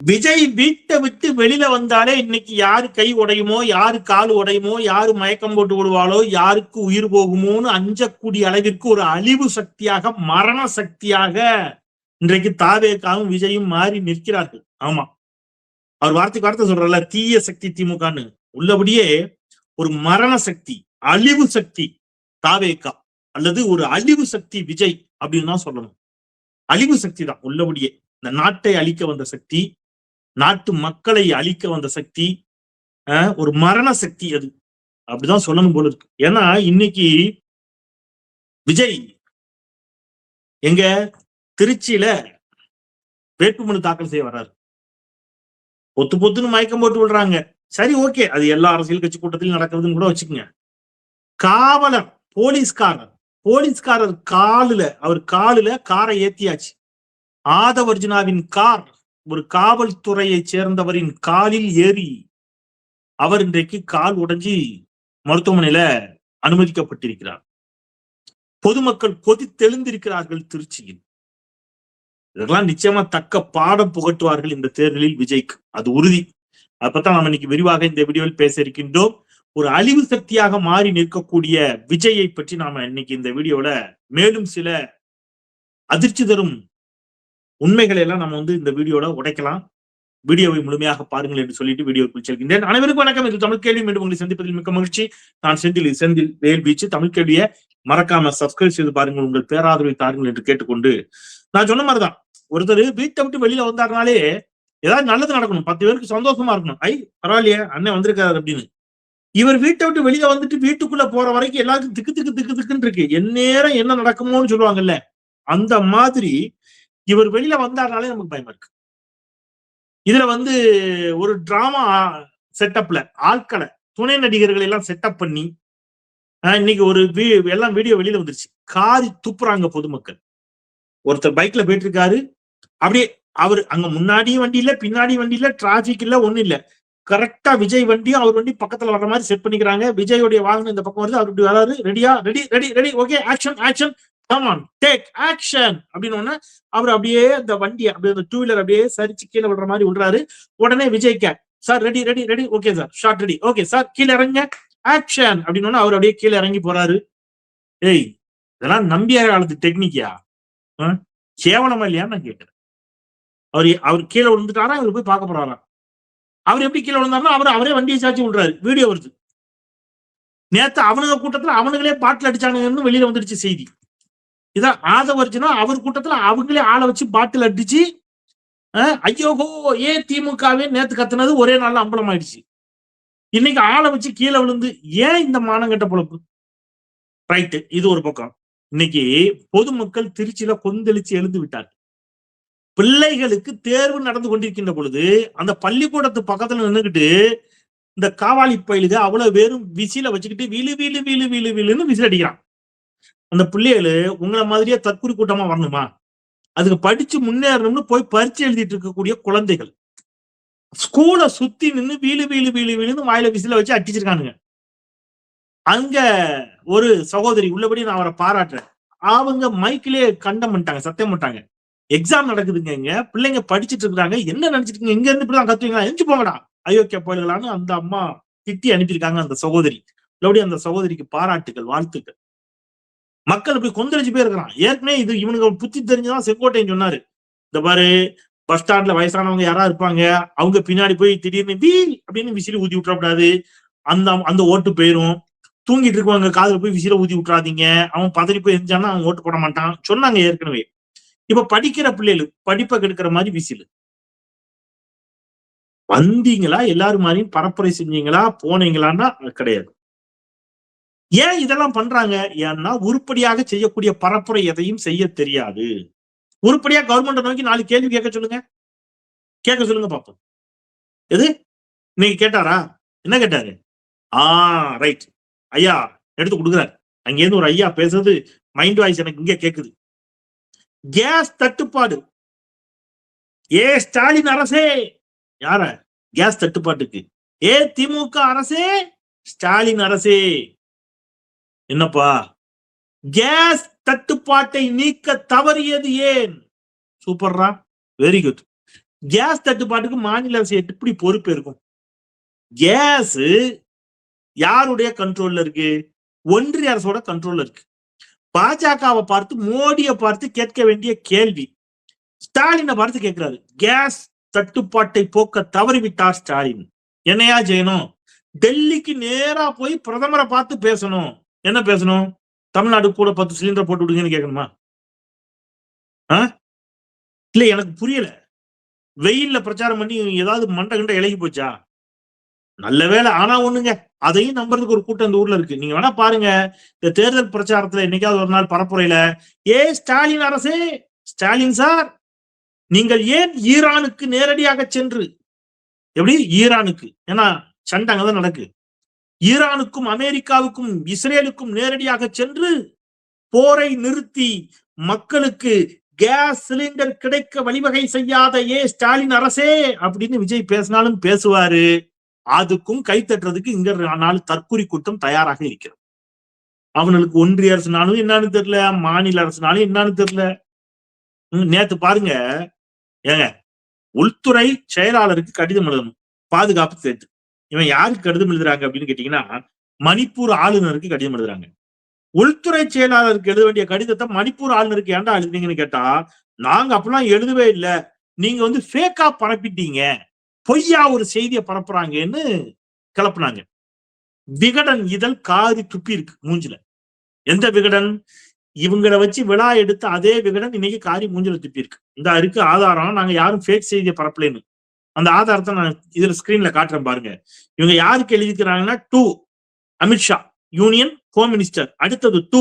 விஜய் வீட்டை விட்டு வெளியில வந்தாலே இன்னைக்கு யாரு கை உடையுமோ, யாரு கால் உடையுமோ, யாரு மயக்கம் போட்டு விடுவாளோ, யாருக்கு உயிர் போகுமோன்னு அஞ்சக்கூடிய அளவிற்கு ஒரு அழிவு சக்தியாக, மரண சக்தியாக இன்றைக்கு தாவேகாவும் விஜயும் மாறி நிற்கிறார்கள். ஆமா, அவர் வார்த்தைக்கு வார்த்தை சொல்றல, தீய சக்தி திமுகன்னு. உள்ளபடியே ஒரு மரண சக்தி, அழிவு சக்தி தாவேகா, அல்லது ஒரு அழிவு சக்தி விஜய் அப்படின்னு தான் சொல்லணும். அழிவு சக்தி தான் உள்ளபடியே. இந்த நாட்டை அழிக்க வந்த சக்தி, நாட்டு மக்களை அழிக்க வந்த சக்தி, ஒரு மரண சக்தி அது, அப்படிதான் சொல்லணும் போல இருக்கு. ஏன்னா இன்னைக்கு விஜய் எங்க திருச்சியில வேட்புமனு தாக்கல் செய்ய வர்றாரு. பொத்துன்னு மயக்கம் போட்டு விடுறாங்க. சரி, ஓகே, அது எல்லா அரசியல் கட்சி கூட்டத்திலும் நடக்கிறதுன்னு கூட வச்சுக்கோங்க. காவலர், போலீஸ்காரர் அவர் காலுல காரை ஏத்தியாச்சு. ஆதவர்ஜுனாவின் கார் ஒரு காவல்துறையை சேர்ந்தவரின் காலில் ஏறி அவர் இன்றைக்கு கால் உடைஞ்சி மருத்துவமனையில அனுமதிக்கப்பட்டிருக்கிறார். பொதுமக்கள் கொதித்தெழுந்திருக்கிறார்கள் திருச்சியில். இதெல்லாம் நிச்சயமா தக்க பாடம் புகட்டுவார்கள் இந்த தேர்தலில் விஜய்க்கு, அது உறுதி. அப்பதான் நம்ம இன்னைக்கு விரிவாக இந்த வீடியோவில் பேச இருக்கின்றோம். ஒரு அழிவு சக்தியாக மாறி நிற்கக்கூடிய விஜயை பற்றி நாம இன்னைக்கு இந்த வீடியோல மேலும் சில அதிர்ச்சி தரும் உண்மைகளை எல்லாம் நம்ம இந்த வீடியோல உடைக்கலாம். வீடியோவை முழுமையாக பாருங்கள் என்று சொல்லிட்டு வீடியோக்குள் செல்கின்றேன். அனைவருக்கும் வணக்கம். இது தமிழ் கேள்வி. மீண்டும் உங்களை சந்திப்பதில் மிக்க மகிழ்ச்சி. நான் செந்தில் வேல் வீச்சு. தமிழ் கேள்வியை மறக்காம சப்ஸ்கிரைப் செய்து பாருங்கள், உங்கள் பேராதரவை தாருங்கள் என்று கேட்டுக்கொண்டு, நான் சொன்ன மாதிரிதான், ஒருத்தர் வீட்டை விட்டு வெளியில வந்தாருனாலே ஏதாவது நல்லது நடக்கணும், 10 பேருக்கு சந்தோஷமா இருக்கணும். பரவாயில்லையே அண்ணன் வந்திருக்காரு அப்படின்னு. இவர் வீட்டை விட்டு வெளியில வந்துட்டு வீட்டுக்குள்ள போற வரைக்கும் எல்லாருக்கும் திக்குன்னு இருக்கு. எந்நேரம் என்ன நடக்குமோன்னு சொல்லுவாங்கல்ல, அந்த மாதிரி இவர் வெளியில வந்தாருனாலே நமக்கு பயமா இருக்கு. இதுல ஒரு டிராமா செட்டப்ல ஆட்களை, துணை நடிகர்கள் எல்லாம் செட்டப் பண்ணி இன்னைக்கு ஒரு எல்லாம் வீடியோ வெளியில வந்துருச்சு. காரி துப்புறாங்க பொதுமக்கள். ஒருத்தர் பைக்ல போயிட்டு இருக்காரு, அப்படியே அவர் அங்க முன்னாடியும் வண்டி இல்ல, பின்னாடியும் வண்டி இல்ல, டிராபிக் இல்ல, ஒண்ணு இல்ல. கரெக்டா விஜய் வண்டியும் அவர் வண்டி பக்கத்துல வர்ற மாதிரி செட் பண்ணிக்கிறாங்க. விஜயோடைய வாகனம் இந்த பக்கம் வருது, அவர் இப்படி வராரு. ரெடியா, ready, okay, action, come on, take action அப்படின்னு அவர் அப்படியே அந்த வண்டியை அப்படியே அந்த 2 வீலர் அப்படியே சரிச்சு கீழே விடுற மாதிரி விடுறாரு. உடனே Vijay sir ready, okay sir, shot ready, okay sir, கீழே இறங்க, ஆக்ஷன் அப்படின்னு அவர் அப்படியே கீழே இறங்கி போறாரு. ஏய், இதெல்லாம் நம்பியார காலத்து டெக்னிக்கியா? கேவலமா இல்லையான்னு நான் கேட்கிறேன். அவர் கீழே விழுந்துட்டாரா, இவர் போய் பார்க்க போறாரா? அவர் எப்படி கீழே விழுந்தாருன்னா அவரே வண்டியை சாட்சி விடுறாரு. வீடியோ வருது. நேத்து அவனுங்க கூட்டத்துல அவனுங்களே பாட்டில் அடிச்சானுங்கன்னு வெளியில வந்துடுச்சு செய்தி. இதான் ஆதவர்ஜுனா அவர் கூட்டத்துல அவங்களே ஆளை வச்சு பாட்டில் அடிச்சு, ஐயோகோ திமுகவே நேத்து கத்துனது ஒரே நாள்ல அம்பலம் ஆயிடுச்சு. இன்னைக்கு ஆளை வச்சு கீழே விழுந்து ஏன் இந்த மானங்கட்ட பொழப்பு? ரைட்டு, இது ஒரு பக்கம். இன்னைக்கு பொதுமக்கள் திருச்சியில கொந்தளிச்சு எழுந்து விட்டார். பிள்ளைகளுக்கு தேர்வு நடந்து கொண்டிருக்கின்ற பொழுது அந்த பள்ளிக்கூடத்து பக்கத்துல நின்றுகிட்டு இந்த காவாலி பயிலுக அவ்வளவு பேரும் விசில வச்சுக்கிட்டு வீலுன்னு விசில் அடிக்கிறான். அந்த பிள்ளைகளு உங்களை மாதிரியே தற்கொலை கூட்டமா வரணுமா? அதுக்கு படிச்சு முன்னேறணும்னு போய் பரீட்சை எழுதிட்டு இருக்கக்கூடிய குழந்தைகள் ஸ்கூலை சுத்தி நின்று வீலுன்னு வாயில விசில வச்சு அடிச்சிருக்கானுங்க. அங்க ஒரு சகோதரி, உள்ளபடி நான் அவரை பாராட்டுறேன், அவங்க மைக்கிலே கண்டம் பண்ணிட்டாங்க, சத்தியம் பண்ணிட்டாங்க. எக்ஸாம் நடக்குதுங்க, இங்க பிள்ளைங்க படிச்சுட்டு இருக்காங்க, என்ன நினைச்சிட்டு இருக்கீங்க, இங்க இருந்து இப்படிதான் கத்துவீங்களா, எஞ்சி போங்கடா அயோக்கிய போயிடலான்னு அந்த அம்மா திட்டி அனுப்பியிருக்காங்க அந்த சகோதரி. உள்ளபடி அந்த சகோதரிக்கு பாராட்டுகள், வாழ்த்துக்கள். மக்கள் இப்படி கொந்தளிச்சு போயிருக்கிறான். ஏற்கனவே இது இவனுக்கு புத்தி தெரிஞ்சுதான் செங்கோட்டையன் சொன்னாரு, இந்த பாரு பஸ் ஸ்டாண்ட்ல வயசானவங்க யாரா இருப்பாங்க, அவங்க பின்னாடி போய் திடீர்னு வீல் அப்படின்னு விசிறி ஊதி விட்டுறக்கூடாது, அந்த ஓட்டு போயிரும். தூங்கிட்டு இருக்கவங்க காதுல போய் விசிற ஊதி விட்டுறாதீங்க, அவன் பதறி போய் எரிஞ்சானா அவன் ஓட்டு போட மாட்டான் சொன்னாங்க ஏற்கனவே. இப்ப படிக்கிற பிள்ளைகளுக்கு படிப்பை கெடுக்கிற மாதிரி விசில். வந்தீங்களா எல்லாரும் மாதிரியும் பரப்புரை செஞ்சீங்களா போனீங்களான்னா கிடையாது. ஏன் இதெல்லாம் பண்றாங்க? ஏன்னா உருப்படியாக செய்யக்கூடிய பரப்புரை எதையும் செய்ய தெரியாது. உருப்படியா கவர்மெண்ட் நோக்கி 4 கேள்வி கேட்க சொல்லுங்க பாப்போம். எது நீங்க கேட்டாரா? என்ன கேட்டாரு? ரைட், ஐயா எடுத்து கொடுக்குறாரு. அங்கேருந்து ஒரு ஐயா பேசுறது மைண்ட் வாய்ஸ் எனக்கு இங்க கேக்குது. கேஸ் தட்டுப்பாடு, ஸ்டாலின் அரசே. யார கேஸ் தட்டுப்பாட்டுக்கு? திமுக அரசே, ஸ்டாலின் அரசே. என்னப்பா, கேஸ் தட்டுப்பாட்டை நீக்க தவறியது ஏன்? சூப்பர்ரா, வெரி குட். கேஸ் தட்டுப்பாட்டுக்கு மாநில அரசு எப்படி பொறுப்பு இருக்கும்? கேஸ் யாருடைய கண்ட்ரோல்ல இருக்கு? ஒன்றிய அரசோட கண்ட்ரோல்ல இருக்கு. பாஜகவை பார்த்து, மோடியை பார்த்து கேட்க வேண்டிய கேள்வி, ஸ்டாலினை பார்த்து கேட்கிறாரு. கேஸ் தட்டுப்பாட்டை போக்க தவறிவிட்டார் ஸ்டாலின். என்னையா செய்யணும்? டெல்லிக்கு நேரா போய் பிரதமரை பார்த்து பேசணும். என்ன பேசணும்? தமிழ்நாடு கூட 10 சிலிண்டர் போட்டு விடுங்கன்னு கேட்கணுமா? இல்ல, எனக்கு புரியல. வெயில்ல பிரச்சாரம் பண்ணி ஏதாவது மண்டை கண்ட இலகி போச்சா? நல்ல வேலை. ஆனா ஒண்ணுங்க, அதையும் நம்புறதுக்கு ஒரு கூட்டம் இந்த ஊர்ல இருக்கு. நீங்க வேணா பாருங்க, இந்த தேர்தல் பிரச்சாரத்துல என்னைக்காவது ஒரு நாள் பரப்புரையில, ஸ்டாலின் அரசே, ஸ்டாலின் சார், நீங்கள் ஏன் ஈரானுக்கு நேரடியாக சென்று, எப்படி ஈரானுக்கு, ஏன்னா சண்டை அங்கதான் நடக்கு, ஈரானுக்கும் அமெரிக்காவுக்கும் இஸ்ரேலுக்கும் நேரடியாக சென்று போரை நிறுத்தி மக்களுக்கு கேஸ் சிலிண்டர் கிடைக்க வழிவகை செய்யாத ஸ்டாலின் அரசே அப்படின்னு விஜய் பேசினாலும் பேசுவாரு. அதுக்கும் கை தட்டுறதுக்கு இங்க நாலு தற்குறி கூட்டம் தயாராக இருக்கிறது. அவனுக்கு ஒன்றிய அரசுனாலும் என்னன்னு தெரியல, மாநில அரசுனாலும் என்னன்னு தெரியல. நேத்து பாருங்க, ஏங்க, உள்துறை செயலாளருக்கு கடிதம் எழுதணும், பாதுகாப்பு சேர்த்து. இவன் யாருக்கு கடிதம் எழுதுறாங்க அப்படின்னு கேட்டீங்கன்னா, மணிப்பூர் ஆளுநருக்கு கடிதம் எழுதுறாங்க. உள்துறை செயலாளருக்கு எழுத வேண்டிய கடிதத்தை மணிப்பூர் ஆளுநருக்கு ஏன்டா எழுதுனீங்கன்னு கேட்டா, நாங்க அப்படிலாம் எழுதவே இல்லை, நீங்க ஃபேக்கா பரப்பிட்டீங்க, பொய்யா ஒரு செய்தியை பரப்புறாங்கன்னு கிளப்புனாங்க. விகடன் இதழ் காரி துப்பி இருக்கு மூஞ்சில. எந்த விகடன்? இவங்களை வச்சு விழா எடுத்த அதே விகடன் இன்னைக்கு காரி மூஞ்சில துப்பி இருக்கு. இந்த இருக்கு ஆதாரம், நாங்க யாரும் ஃபேக் செய்தியை பரப்பலன்னு. அந்த ஆதாரத்தை நான் இதுல ஸ்கிரீன்ல காட்டுறேன் பாருங்க. இவங்க யாருக்கு எழுதிக்கிறாங்கன்னா, to Amit Shah, union home minister. அடுத்தது to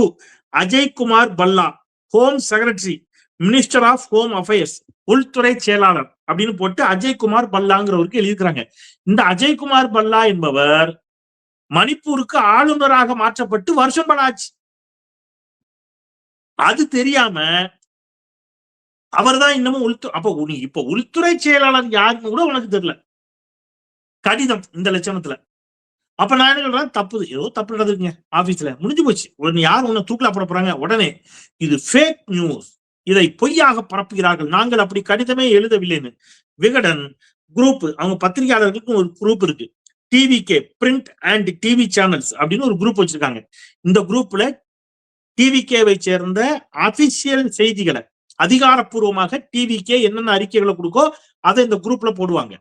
Ajay Kumar Bhalla, home secretary, minister of home affairs, உள்துறை செயலாளர் அப்படின்னு போட்டு அஜய்குமார் பல்லாங்கிறவருக்கு எழுதிக்கிறாங்க. இந்த அஜய்குமார் பல்லா என்பவர் மணிப்பூருக்கு ஆளுநராக மாற்றப்பட்டு வருஷம் பல ஆச்சு. அது தெரியாம அவர் தான் இன்னமும் இப்ப உள்துறை செயலாளர் யாருன்னு கூட உனக்கு தெரியல. கடிதம் இந்த லட்சணத்துல. அப்ப நான் என்ன சொல்றேன், தப்பு, ஏதோ தப்பு நடக்குதுங்க ஆபீஸ்ல, முடிஞ்சு போச்சு. யார் உன்னை தூக்கில போட போறாங்க? உடனே இது ஃபேக் நியூஸ், இதை பொய்யாக பரப்புகிறார்கள், நாங்கள் அப்படி கடிதமே எழுதவில்லைன்னு. விகடன் குரூப், அவங்க பத்திரிகையாளர்களுக்கும் ஒரு குரூப் இருக்கு, TVK print and TV channels அப்படின்னு ஒரு குரூப் வச்சிருக்காங்க. இந்த குரூப்ல டிவிகேவை சேர்ந்த அபிஷியல் செய்திகளை, அதிகாரப்பூர்வமாக டிவிகே என்னென்ன அறிக்கைகளை கொடுக்கோ அதை இந்த குரூப்ல போடுவாங்க.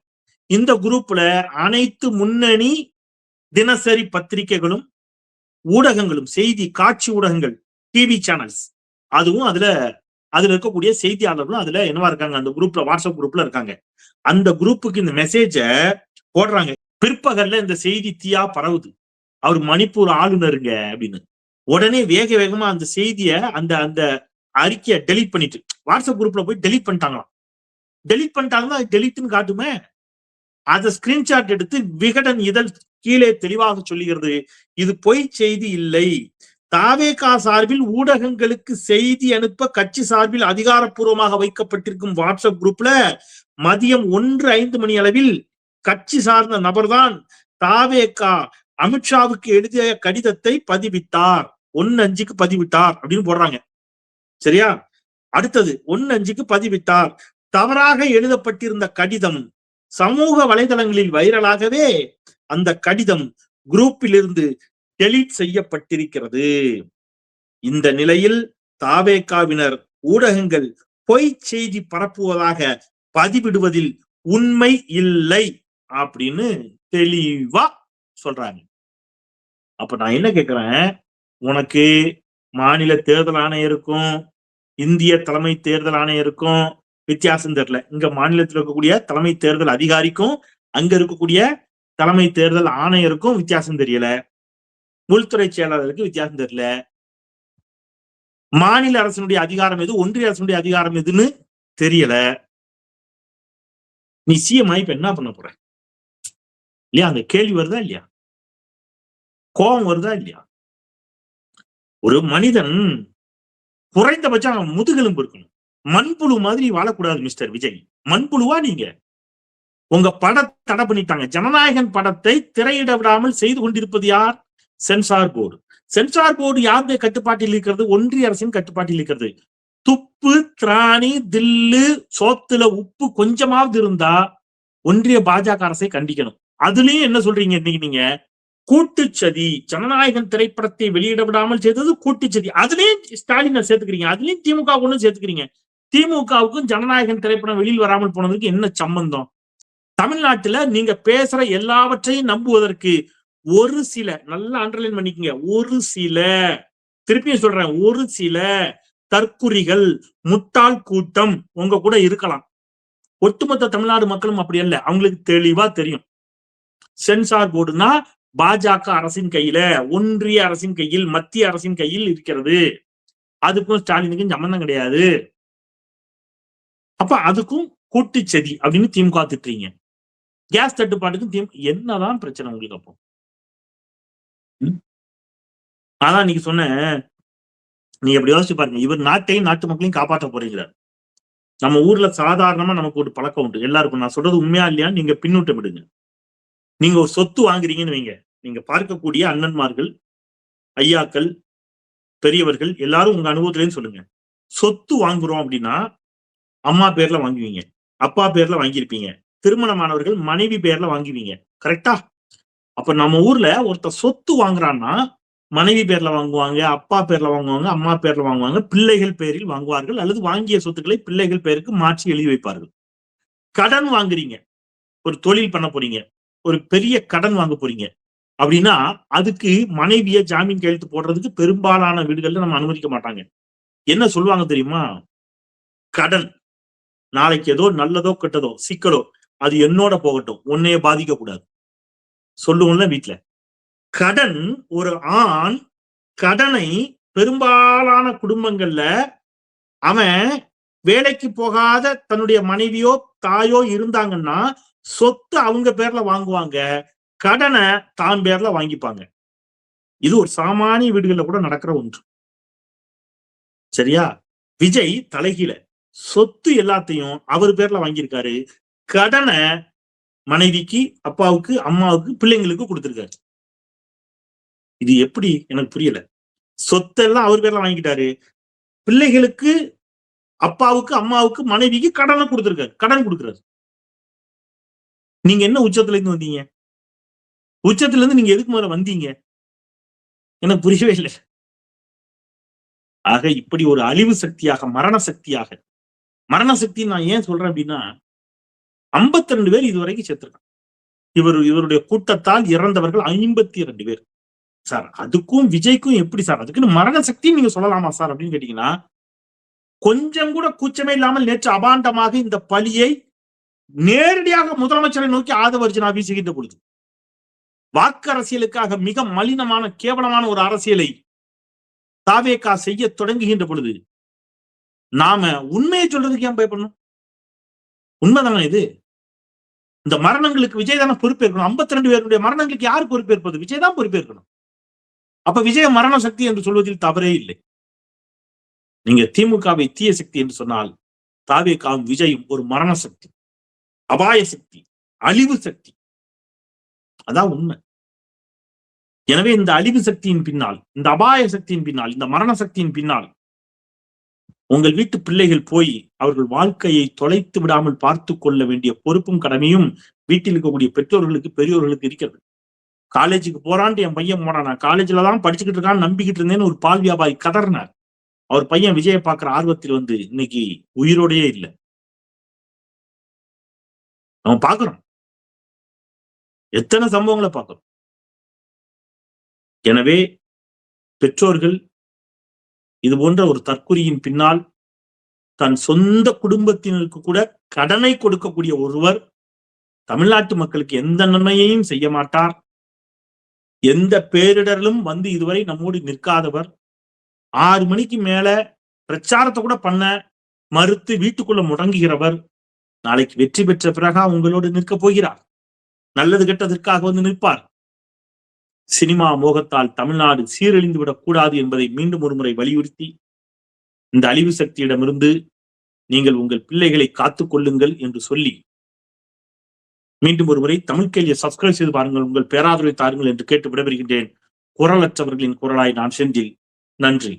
இந்த குரூப்ல அனைத்து முன்னணி தினசரி பத்திரிகைகளும் ஊடகங்களும், செய்தி காட்சி ஊடகங்கள், டிவி சேனல்ஸ், அதுவும் அதுல இருக்கக்கூடிய செய்தியாளர்களும் அதுல என்னவா இருக்காங்க, அந்த குரூப்ல, வாட்ஸ்அப் குரூப்ல இருக்காங்க. அந்த குரூப்புக்கு இந்த மெசேஜ போடுறாங்க. பிற்பகல்ல இந்த செய்தி தீயா பரவுது, அவர் மணிப்பூர் ஆளுநருங்க அப்படின்னு. உடனே வேக வேகமா அந்த செய்திய, அந்த அந்த அறிக்கையை டெலீட் பண்ணிட்டு வாட்ஸ்அப் குரூப்ல போய் டெலீட் பண்ணிட்டாங்களாம். டெலீட் பண்ணிட்டாங்கன்னா அது டெலீட்னு காட்டுமே. அதை ஸ்கிரீன்ஷாட் எடுத்து விகடன் இதழ் கீழே தெளிவாக சொல்லுகிறது, இது பொய் செய்தி இல்லை. தாவேகா சார்பில் ஊடகங்களுக்கு செய்தி அனுப்ப கட்சி சார்பில் அதிகாரப்பூர்வமாக வைக்கப்பட்டிருக்கும் வாட்ஸ்அப் குரூப்ல மதியம் 1:05 மணி அளவில் கட்சி சார்ந்த நபர்தான் தாவேகா அமித்ஷாவுக்கு எழுதிய கடிதத்தை பதிவிட்டார், 1:05க்கு பதிவிட்டார் அப்படின்னு போடுறாங்க. சரியா? அடுத்தது 1:05க்கு பதிவிட்டார். தவறாக எழுதப்பட்டிருந்த கடிதம் சமூக வலைதளங்களில் வைரலாகவே அந்த கடிதம் குரூப்பில் இருந்து டெலீட் செய்யப்பட்டிருக்கிறது. இந்த நிலையில் தாவேகாவினர் ஊடகங்கள் பொய் செய்தி பரப்புவதாக பதிவிடுவதில் உண்மை இல்லை அப்படின்னு தெளிவா சொல்றாங்க. அப்ப நான் என்ன கேட்கிறேன், உனக்கு மாநில தேர்தல் ஆணையருக்கும் இந்திய தலைமை தேர்தல் ஆணையருக்கும் வித்தியாசம் தெரியல. இங்க மாநிலத்தில் இருக்கக்கூடிய தலைமை தேர்தல் அதிகாரிக்கும் அங்க இருக்கக்கூடிய தலைமை தேர்தல் ஆணையருக்கும் வித்தியாசம் தெரியல. உள்துறை செயலாளருக்கு வித்தியாசம் தெரியல. மாநில அரசினுடைய அதிகாரம் எது, ஒன்றிய அரசினுடைய அதிகாரம் எதுன்னு தெரியல. நீ சிஎம் இப்ப என்ன பண்ண போற இல்லையா? அந்த கேள்வி வருதா இல்லையா? கோபம் வருதா இல்லையா? ஒரு மனிதன் குறைந்தபட்சம் முதுகெலும்பு இருக்கணும். மண்புழு மாதிரி வாழக்கூடாது மிஸ்டர் விஜய். மண்புழுவா நீங்க? உங்க படத்தை தடை பண்ணிட்டாங்க. ஜனநாயகன் படத்தை திரையிட விடாமல் செய்து கொண்டிருப்பது யார்? Censor board. சென்சார் போர்டு யாருடைய கட்டுப்பாட்டில் இருக்கிறது? ஒன்றிய அரசின் கட்டுப்பாட்டில் இருக்கிறது. துப்பு திராணி தில்லு சோத்துல உப்பு கொஞ்சமாவது இருந்தா ஒன்றிய பாஜக அரசை கண்டிக்கணும். அதுலயும் என்ன சொல்றீங்க இன்னைக்கு நீங்க? கூட்டுச்சதி. ஜனநாயகன் திரைப்படத்தை வெளியிட விடாமல் செய்தது கூட்டுச்சதி. அதுலயும் ஸ்டாலினை சேர்த்துக்கிறீங்க, அதுலயும் திமுக ஒண்ணு சேர்த்துக்கிறீங்க. திமுகவுக்கும் ஜனநாயகன் திரைப்படம் வெளியில் வராமல் போனதுக்கு என்ன சம்பந்தம்? தமிழ்நாட்டுல நீங்க பேசுற எல்லாவற்றையும் நம்புவதற்கு ஒரு சில, நல்லா அண்டர்லைன் பண்ணிக்கங்க, ஒரு சில, திருப்பியும் சொல்றேன், ஒரு சில தற்குறிகள் முட்டாள் கூட்டம் உங்க கூட இருக்கலாம். ஒட்டுமொத்த தமிழ்நாடு மக்களும் அப்படி அல்ல. அவங்களுக்கு தெளிவா தெரியும் சென்சார் போர்டுனா பாஜக அரசின் கையில, ஒன்றிய அரசின் கையில், மத்திய அரசின் கையில் இருக்கிறது. அதுக்கும் ஸ்டாலினுக்கும் சம்பந்தம் கிடையாது. அப்ப அதுக்கும் கூட்டுச்சதி அப்படின்னு திமுக திட்டுறீங்க. கேஸ் தட்டுப்பாட்டுக்கும் என்னதான் பிரச்சனை உங்களுக்கு? அப்போ அதான் நீங்க சொன்ன, நீங்க எப்படி யோசிச்சு பாருங்க, இவர் நாட்டையும் நாட்டு மக்களையும் காப்பாற்ற போறீங்க. நம்ம ஊர்ல சாதாரணமா நமக்கு ஒரு பழக்கம் உண்டு எல்லாருக்கும். நான் சொல்றது உண்மையா இல்லையா நீங்க பின்னூட்டம் விடுங்க. நீங்க ஒரு சொத்து வாங்குறீங்கன்னு வைங்க, நீங்க பார்க்கக்கூடிய அண்ணன்மார்கள், ஐயாக்கள், பெரியவர்கள் எல்லாரும் உங்க அனுபவத்திலேன்னு சொல்லுங்க. சொத்து வாங்குறோம் அப்படின்னா அம்மா பேர்ல வாங்குவீங்க, அப்பா பேர்ல வாங்கியிருப்பீங்க, திருமணமானவர்கள் மனைவி பேர்ல வாங்குவீங்க, கரெக்டா? அப்ப நம்ம ஊர்ல ஒருத்தர் சொத்து வாங்குறான்னா மனைவி பேர்ல வாங்குவாங்க, அப்பா பேர்ல வாங்குவாங்க, அம்மா பேர்ல வாங்குவாங்க, பிள்ளைகள் பேரில் வாங்குவார்கள், அல்லது வாங்கிய சொத்துக்களை பிள்ளைகள் பேருக்கு மாற்றி எழுதி வைப்பார்கள். கடன் வாங்குறீங்க, ஒரு தொழில் பண்ண போறீங்க, ஒரு பெரிய கடன் வாங்க போறீங்க அப்படின்னா அதுக்கு மனைவிய ஜாமீன் கையெழுத்து போடுறதுக்கு பெரும்பாலான வீடுகள்ல நம்ம அனுமதிக்க மாட்டாங்க. என்ன சொல்லுவாங்க தெரியுமா? கடன் நாளைக்கு ஏதோ நல்லதோ கெட்டதோ சிக்கலோ அது என்னோட போகட்டும், உன்னைய பாதிக்க கூடாது சொல்லுவோம்ல வீட்டுல. கடன், ஒரு ஆண் கடனை பெரும்பாலான குடும்பங்கள்ல அவன் வேலைக்கு போகாத தன்னுடைய மனைவியோ தாயோ இருந்தாங்கன்னா சொத்து அவங்க பேர்ல வாங்குவாங்க, கடனை தான் பேர்ல வாங்கிப்பாங்க. இது ஒரு சாமானிய வீடுகள்ல கூட நடக்கிற ஒன்று. சரியா? விஜய் தலைகீழ சொத்து எல்லாத்தையும் அவர் பேர்ல வாங்கியிருக்காரு, கடனை மனைவிக்கு, அப்பாவுக்கு, அம்மாவுக்கு, பிள்ளைங்களுக்கு கொடுத்திருக்காரு. இது எப்படி எனக்கு புரியல. சொத்தெல்லாம் அவர் பேர்ல வாங்கிட்டாரு, பிள்ளைகளுக்கு, அப்பாவுக்கு, அம்மாவுக்கு, மனைவிக்கு கடனை கொடுத்திருக்காரு, கடன் கொடுக்கிறாரு. நீங்க என்ன உச்சத்துல இருந்து வந்தீங்க? உச்சத்துல இருந்து நீங்க எதுக்கு முதல்ல வந்தீங்க? எனக்கு புரியவே இல்லை. ஆக இப்படி ஒரு அழிவு சக்தியாக, மரண சக்தியாக, மரண சக்தி நான் ஏன் சொல்றேன் அப்படின்னா 52 பேர் இதுவரைக்கும் செத்துருக்காங்க. இவருடைய கூட்டத்தால் இறந்தவர்கள் 52 பேர். சார் அதுக்கும் விஜய்க்கும் எப்படி சார் அதுக்குன்னு மரண சக்தின்னு நீங்க சொல்லலாமா சார் அப்படின்னு கேட்டீங்கன்னா, கொஞ்சம் கூட கூச்சமே இல்லாமல் நேற்று அபாண்டமாக இந்த பழியை நேரடியாக முதலமைச்சரை நோக்கி ஆதவ அர்ஜுனா வீசுகின்ற பொழுது, வாக்கு அரசியலுக்காக மிக மலினமான கேவலமான ஒரு அரசியலை தாவேகா செய்ய தொடங்குகின்ற பொழுது நாம உண்மையை சொல்றதுக்கு ஏன் பயப்படணும்? உண்மைதானே இது? இந்த மரணங்களுக்கு விஜய் தானே பொறுப்பேற்கணும். 52 பேருடைய மரணங்களுக்கு யார் பொறுப்பேற்பது? விஜய் தான் பொறுப்பேற்கணும். அப்ப விஜய மரண சக்தி என்று சொல்வதில் தவறே இல்லை. நீங்க திமுகவை தீய சக்தி என்று சொன்னால் தாவேகாவும் விஜயும் ஒரு மரண சக்தி, அபாய சக்தி, அழிவு சக்தி. அதான் உண்மை. எனவே இந்த அழிவு சக்தியின் பின்னால், இந்த அபாய சக்தியின் பின்னால், இந்த மரண சக்தியின் பின்னால் உங்கள் வீட்டு பிள்ளைகள் போய் அவர்கள் வாழ்க்கையை தொலைத்து விடாமல் பார்த்து கொள்ள வேண்டிய பொறுப்பும் கடமையும் வீட்டில் இருக்கக்கூடிய பெற்றோர்களுக்கு, பெரியோர்களுக்கு இருக்கிறது. காலேஜுக்கு போறான்ட்டு என் பையன் போறான், நான் காலேஜ்ல தான் படிச்சுக்கிட்டு இருக்கான்னு நம்பிக்கிட்டு இருந்தேன்னு ஒரு பால் வியாபாரி கதறினார். அவர் பையன் விஜயை பார்க்கிற ஆர்வத்தில் இன்னைக்கு உயிரோடையே இல்லை. நம்ம பார்க்கிறோம், எத்தனை சம்பவங்களை பார்க்கிறோம். எனவே பெற்றோர்கள் இது போன்ற ஒரு தற்குறியின் பின்னால் தன் சொந்த குடும்பத்தினருக்கு கூட கடனை கொடுக்கக்கூடிய ஒருவர் தமிழ்நாட்டு மக்களுக்கு எந்த நன்மையையும் செய்ய மாட்டார், எந்த பேரிடரிலும் இதுவரை நம்மோடு நிற்காதவர், 6 மணிக்கு மேல பிரச்சாரத்தை கூட பண்ண மறுத்து வீட்டுக்குள்ள முடங்குகிறவர் நாளைக்கு வெற்றி பெற்ற பிறகா உங்களோடு நிற்க போகிறார். நல்லது கெட்டதற்காக நிற்பார். சினிமா மோகத்தால் தமிழ்நாடு சீரழிந்து விடக் கூடாது என்பதை மீண்டும் ஒருமுறை வலியுறுத்தி, இந்த அழிவு சக்தியிடமிருந்து நீங்கள் உங்கள் பிள்ளைகளை காத்துக் கொள்ளுங்கள் என்று சொல்லி, மீண்டும் ஒருமுறை தமிழ் கேள்வியை சப்ஸ்கிரைப் செய்து பாருங்கள், உங்கள் பேராதரவை தாருங்கள் என்று கேட்டு விடைபெறுகின்றேன். குரலற்றவர்களின் குரலாய் நான் செந்தில். நன்றி.